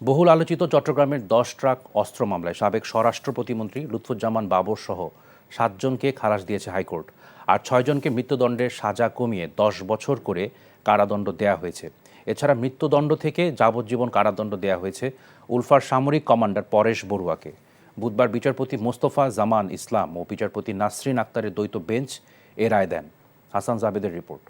বহুল আলোচিত চট্টগ্রামের 10 ট্রাক অস্ত্র মামলায় সাবেক স্বরাষ্ট্র প্রতিমন্ত্রী লুৎফুজ্জামান বাবর সহ 7 জনকে খালাস দিয়েছে হাইকোর্ট। আর 6 জনকে মৃত্যুদণ্ডের সাজা কমিয়ে 10 বছর করে কারাদণ্ড দেয়া হয়েছে। এছাড়া মৃত্যুদণ্ড থেকে যাবজ্জীবন কারাদণ্ড দেয়া হয়েছে উলফার সামরিক কমান্ডার পরেশ বড়ুয়াকে। বুধবার বিচারপতি মোস্তফা জামান ইসলাম ও বিচারপতি নাসরিন আক্তারের দ্বৈত বেঞ্চ এ রায় দেন। হাসান জাবেদের রিপোর্ট।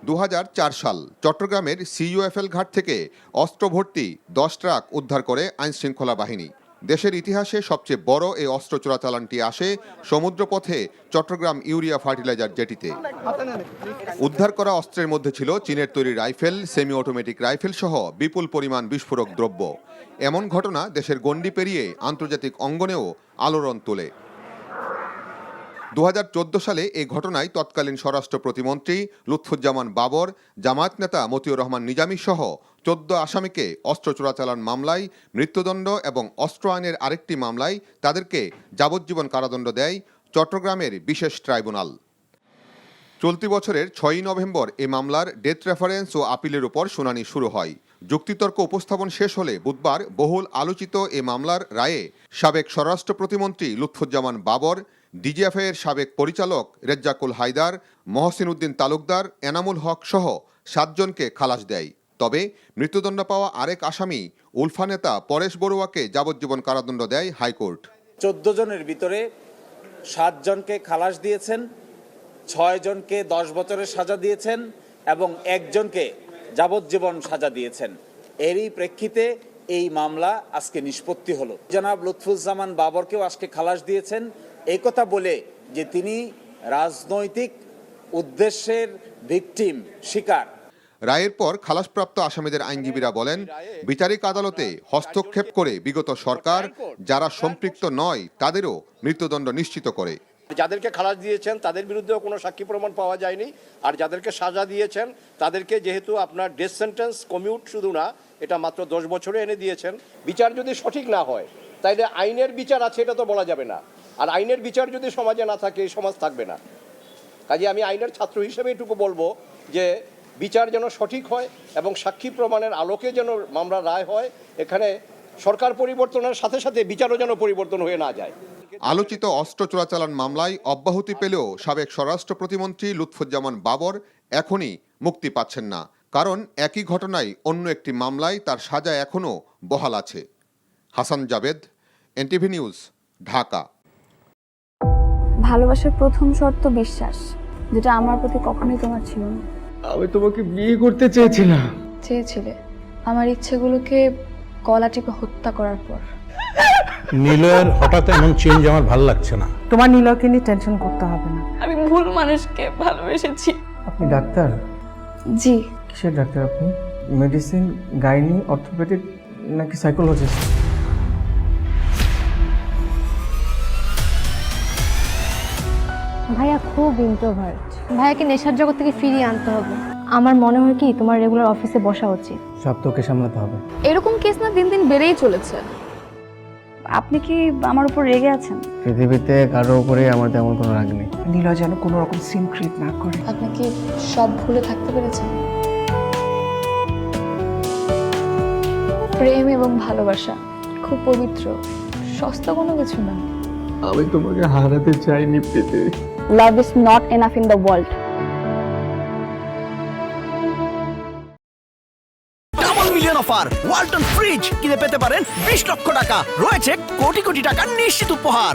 2004 সাল চট্টগ্রামের সিইউএফএল ঘাট থেকে অস্ত্র ভর্তি 10 ট্রাক উদ্ধার করে আইনশৃঙ্খলা বাহিনী। দেশের ইতিহাসে সবচেয়ে বড় এই অস্ত্র চোরাচালানটি আসে সমুদ্রপথে চট্টগ্রাম ইউরিয়া ফার্টিলাইজার জেটিতে। উদ্ধার করা অস্ত্রের মধ্যে ছিল চীনের তৈরি রাইফেল, সেমি অটোমেটিক রাইফেল সহ বিপুল পরিমাণ বিস্ফোরক দ্রব্য। এমন ঘটনা দেশের গণ্ডি পেরিয়ে আন্তর্জাতিক অঙ্গনেও আলোড়ন তোলে। 2014 সালে এই ঘটনায় তৎকালীন স্বরাষ্ট্র প্রতিমন্ত্রী লুৎফুজ্জামান বাবর, জামায়াত নেতা মতিউর রহমান নিজামী সহ 14 আসামিকে অস্ত্র চোরাচালান মামলায় মৃত্যুদণ্ড এবং অস্ত্র আইনের আরেকটি মামলায় তাদেরকে যাবজ্জীবন কারাদণ্ড দেয় চট্টগ্রামের বিশেষ ট্রাইব্যুনাল। চলতি বছরের 6 নভেম্বর এ মামলার ডেথ রেফারেন্স ও আপিলের উপর শুনানি শুরু হয়। যুক্তিতর্ক উপস্থাপন শেষ হলে বুধবার বহুল আলোচিত এ মামলার রায়ে সাবেক স্বরাষ্ট্র প্রতিমন্ত্রী লুৎফুজ্জামান বাবর, ডিজিএফআই এর সাবেক পরিচালক রেজ্জাকুল হায়দার, মহসিন উদ্দিন তালুকদার, এনামুল হক সহ 7 জনকে খালাস দেয়। তবে মৃত্যুদণ্ড পাওয়া আরেক আসামি উলফা নেতা পরেশ বড়ুয়াকে যাবজ্জীবন কারাদণ্ড দেয় হাইকোর্ট। 14 জনের ভিতরে 7 জনকে খালাস দিয়েছেন, 6 জনকে 10 বছরের সাজা দিয়েছেন এবং 1 জনকে যাবজ্জীবন সাজা দিয়েছেন। এরই প্রেক্ষিতে এই মামলা আজকে নিষ্পত্তি হলো। জনাব লুৎফুজ্জামান বাবরকেও আজকে খালাস দিয়েছেন এই কথা বলে যে তিনি রাজনৈতিক উদ্দেশ্যের ভিকটিম, শিকার। রায়ের পর খালাসপ্রাপ্ত আসামিদের আইনজীবীরা বলেন, বিচারিক আদালতে হস্তক্ষেপ করে বিগত সরকার যারা সম্পৃক্ত নয় তাদেরও মৃত্যুদণ্ড নিশ্চিত করে। যাদেরকে খালাস দিয়েছেন তাদের বিরুদ্ধেও কোনো সাক্ষী প্রমাণ পাওয়া যায়নি, আর যাদেরকে সাজা দিয়েছেন তাদেরকে যেহেতু আপনার ডেথ সেন্টেন্স কমিউট শুধু না, এটা মাত্র 10 বছরে এনে দিয়েছেন। বিচার যদি সঠিক না হয় তাইলে আইনের বিচার আছে এটা তো বলা যাবে না, আর আইনের বিচার যদি সমাজে না থাকে সমাজ থাকবে না। কাজে আমি আইনের ছাত্র হিসেবে এটুকু বলবো যে বিচার যেন সঠিক হয় এবং সাক্ষী প্রমাণের আলোকে যেন মামলার রায় হয়। এখানে সরকার পরিবর্তনের সাথে সাথে বিচারও যেন পরিবর্তন হয়ে না যায়। আলোচিত অস্ত্র চোরাচালান মামলায় অব্যাহতি পেলেও সাবেক স্বরাষ্ট্র প্রতিমন্ত্রী লুৎফুজ্জামান বাবর এখনই মুক্তি পাচ্ছেন না, কারণ একই ঘটনায় অন্য একটি মামলায় তার সাজা এখনও বহাল আছে। Hasan Javed, NTV news, Dhaka. ভালোবাসার প্রথম শর্ত বিশ্বাস, যেটা আমার প্রতি কখনোই তোমার ছিল না। আমি তোমাকে বিয়ে করতে চেয়েছিলাম। চেয়েছিলে আমার ইচ্ছেগুলোকে গলা টিপে হত্যা করার পর। নিলয়ের হঠাৎ এমন চেঞ্জ আমার ভালো লাগছে না। তোমার নিলয়কে নিয়ে টেনশন করতে হবে না। আমি ভুল মানুষকে ভালোবেসেছি। আপনি ডাক্তার? জি। কিসের ডাক্তার আপনি? মেডিসিন, গাইনি, অর্থোপেডিক নাকি সাইকোলজিস্ট? ভাইয়া খুব ইন্ট্রোভার্ট। ভাইয়াকে নেশার জগৎ থেকে ফিরিয়ে আনতে হবে। আমার মনে হয় কি তোমার রেগুলার অফিসে বসা উচিত। সব তোকে সামলাতে হবে। এরকম কেস না দিন দিন বেড়েই চলেছে। আপনি কি আমার উপর রেগে আছেন? পৃথিবীতে কারো উপরে আমার তেমন কোনো রাগ নেই। নিলয় যেন কোনো রকম সিন ক্রিয়েট না করে। আপনি কি সব ভুলে থাকতে পেরেছেন? প্রেম এবং ভালোবাসা খুব পবিত্র, সস্তা কোনো কিছু না। আমি তোমাকে হারাতে চাইনি Preeti. Love is not enough in the world. Double million offer Walton fridge কিনে পেতে পারেন 20 লক্ষ টাকা, রয়েছে কোটি কোটি টাকার নিশ্চিত উপহার।